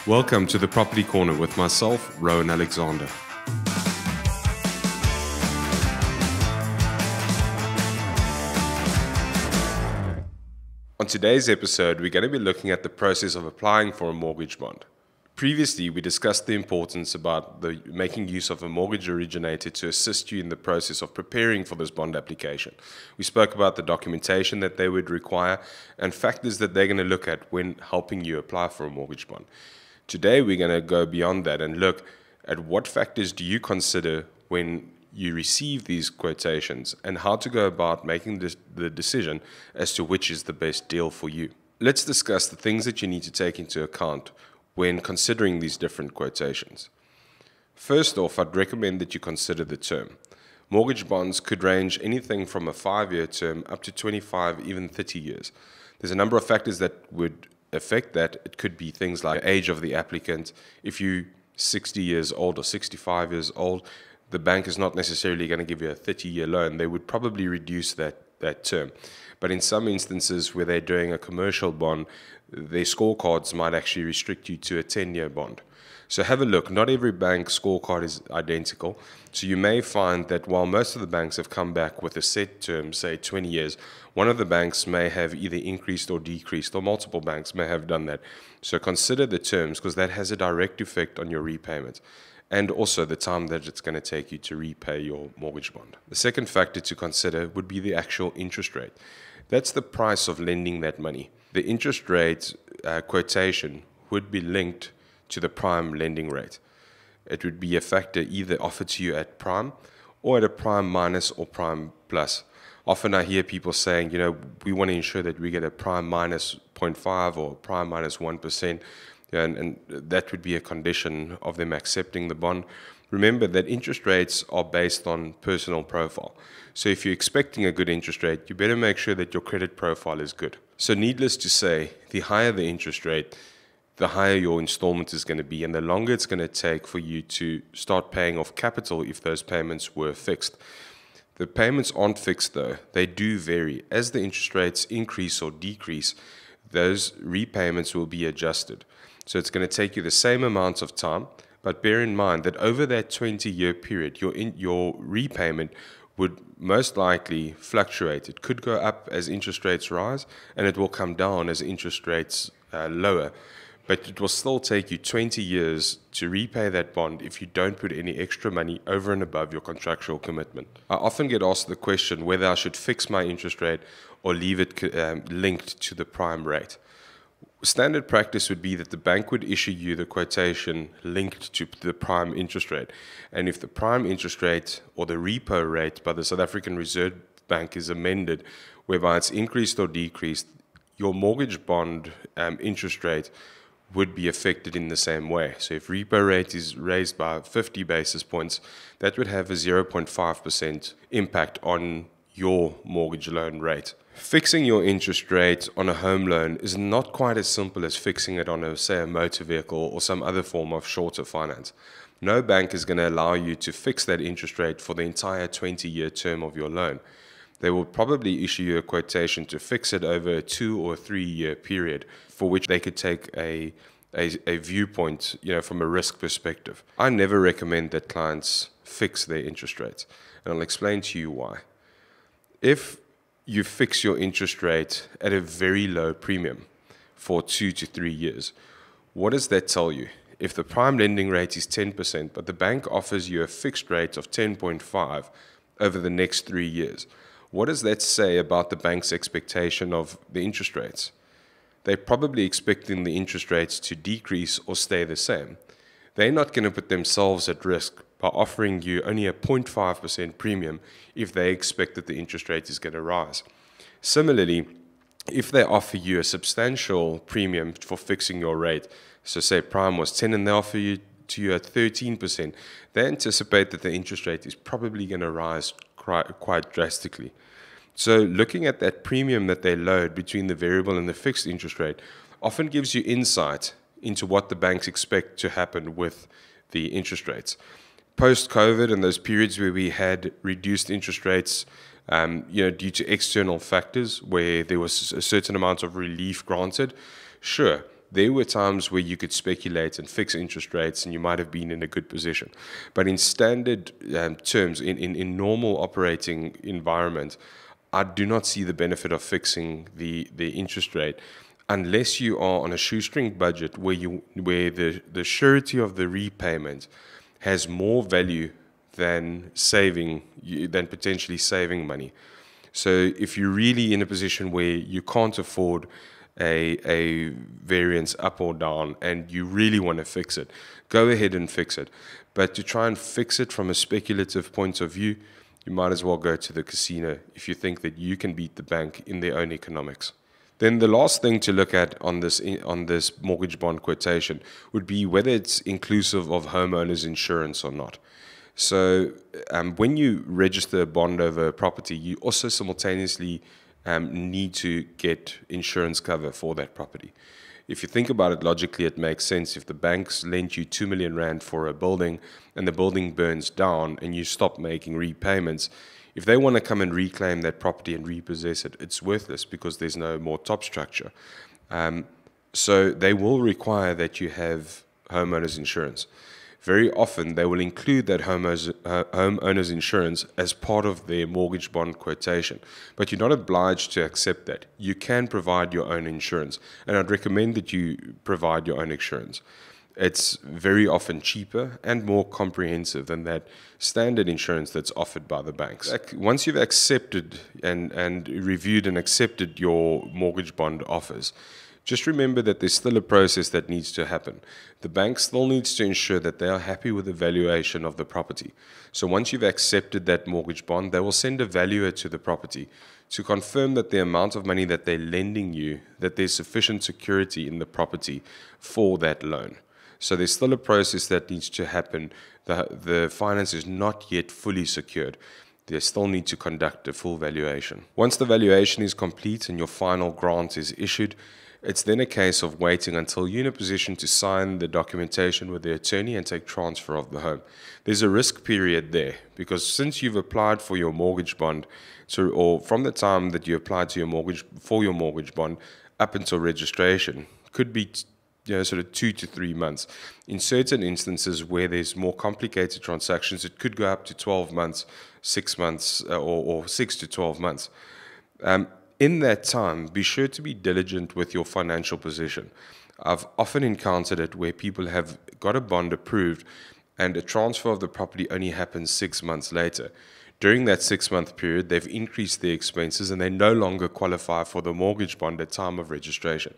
Welcome to the Property Corner with myself, Rowan Alexander. On today's episode, we're going to be looking at the process of applying for a mortgage bond. Previously, we discussed the importance about making use of a mortgage originator to assist you in the process of preparing for this bond application. We spoke about the documentation that they would require and factors that they're going to look at when helping you apply for a mortgage bond. Today, we're going to go beyond that and look at what factors do you consider when you receive these quotations and how to go about making the decision as to which is the best deal for you. Let's discuss the things that you need to take into account when considering these different quotations. First off, I'd recommend that you consider the term. Mortgage bonds could range anything from a 5-year term up to 25, even 30 years. There's a number of factors that would affect that. It could be things like the age of the applicant. If you're 60 years old or 65 years old, the bank is not necessarily going to give you a 30-year loan. They would probably reduce that term. But in some instances where they're doing a commercial bond, their scorecards might actually restrict you to a 10-year bond. So have a look. Not every bank scorecard is identical. So you may find that while most of the banks have come back with a set term, say 20 years, one of the banks may have either increased or decreased, or multiple banks may have done that. So consider the terms, because that has a direct effect on your repayment and also the time that it's going to take you to repay your mortgage bond. The second factor to consider would be the actual interest rate. That's the price of lending that money. The interest rate quotation would be linked to the prime lending rate. It would be a factor either offered to you at prime or at a prime minus or prime plus. Often I hear people saying, we want to ensure that we get a prime minus 0.5 or prime minus 1%, and that would be a condition of them accepting the bond. Remember that interest rates are based on personal profile. So if you're expecting a good interest rate, you better make sure that your credit profile is good. So needless to say, the higher the interest rate, the higher your installment is going to be, and the longer it's going to take for you to start paying off capital if those payments were fixed. The payments aren't fixed though. They do vary. As the interest rates increase or decrease, those repayments will be adjusted. So it's going to take you the same amount of time, but bear in mind that over that 20-year period, your repayment would most likely fluctuate. It could go up as interest rates rise, and it will come down as interest rates lower. But it will still take you 20 years to repay that bond if you don't put any extra money over and above your contractual commitment. I often get asked the question whether I should fix my interest rate or leave it linked to the prime rate. Standard practice would be that the bank would issue you the quotation linked to the prime interest rate. And if the prime interest rate or the repo rate by the South African Reserve Bank is amended, whereby it's increased or decreased, your mortgage bond interest rate would be affected in the same way. So if repo rate is raised by 50 basis points, that would have a 0.5% impact on your mortgage loan rate. Fixing your interest rate on a home loan is not quite as simple as fixing it on say a motor vehicle or some other form of shorter finance. No bank is going to allow you to fix that interest rate for the entire 20-year term of your loan. They will probably issue you a quotation to fix it over a 2 or 3-year period, for which they could take a viewpoint, from a risk perspective. I never recommend that clients fix their interest rates, and I'll explain to you why. If you fix your interest rate at a very low premium for 2 to 3 years, what does that tell you? If the prime lending rate is 10%, but the bank offers you a fixed rate of 10.5 over the next 3 years, what does that say about the bank's expectation of the interest rates? They're probably expecting the interest rates to decrease or stay the same. They're not going to put themselves at risk by offering you only a 0.5% premium if they expect that the interest rate is going to rise. Similarly, if they offer you a substantial premium for fixing your rate, so say prime was 10 and they offer you at 13%, they anticipate that the interest rate is probably going to rise quite drastically. So looking at that premium that they load between the variable and the fixed interest rate often gives you insight into what the banks expect to happen with the interest rates. Post-COVID and those periods where we had reduced interest rates due to external factors where there was a certain amount of relief granted, sure, there were times where you could speculate and fix interest rates and you might have been in a good position. But in standard terms, in normal operating environment, I do not see the benefit of fixing the interest rate unless you are on a shoestring budget where the surety of the repayment has more value than potentially saving money. So if you're really in a position where you can't afford a variance up or down and you really want to fix it, go ahead and fix it. But to try and fix it from a speculative point of view, you might as well go to the casino if you think that you can beat the bank in their own economics. Then the last thing to look at on this mortgage bond quotation would be whether it's inclusive of homeowners insurance or not. So when you register a bond over a property, you also simultaneously need to get insurance cover for that property. If you think about it logically, it makes sense. If the banks lent you 2 million rand for a building and the building burns down and you stop making repayments, if they want to come and reclaim that property and repossess it, it's worthless because there's no more top structure. So they will require that you have homeowners insurance. Very often they will include that homeowners insurance as part of their mortgage bond quotation, but you're not obliged to accept that. You can provide your own insurance, and I'd recommend that you provide your own insurance. It's very often cheaper and more comprehensive than that standard insurance that's offered by the banks. Once you've accepted and reviewed and accepted your mortgage bond offers, just remember that there's still a process that needs to happen. The bank still needs to ensure that they are happy with the valuation of the property. So once you've accepted that mortgage bond, they will send a valuer to the property to confirm that the amount of money that they're lending you, that there's sufficient security in the property for that loan. So there's still a process that needs to happen. The finance is not yet fully secured. They still need to conduct a full valuation. Once the valuation is complete and your final grant is issued, it's then a case of waiting until you're in a position to sign the documentation with the attorney and take transfer of the home. There's a risk period there because since you've applied for your mortgage bond, or from the time that you applied to your mortgage bond up until registration, could be sort of 2 to 3 months. In certain instances where there's more complicated transactions, it could go up to 12 months, 6 months, or 6 to 12 months. In that time, be sure to be diligent with your financial position. I've often encountered it where people have got a bond approved and a transfer of the property only happens 6 months later. During that 6-month period, they've increased their expenses and they no longer qualify for the mortgage bond at time of registration.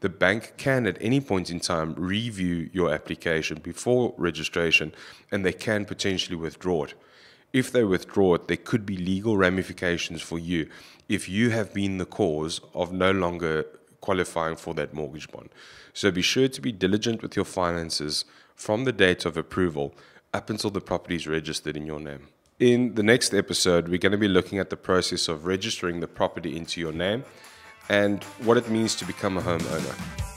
The bank can at any point in time review your application before registration and they can potentially withdraw it. If they withdraw it, there could be legal ramifications for you if you have been the cause of no longer qualifying for that mortgage bond. So be sure to be diligent with your finances from the date of approval up until the property is registered in your name. In the next episode, we're going to be looking at the process of registering the property into your name and what it means to become a homeowner.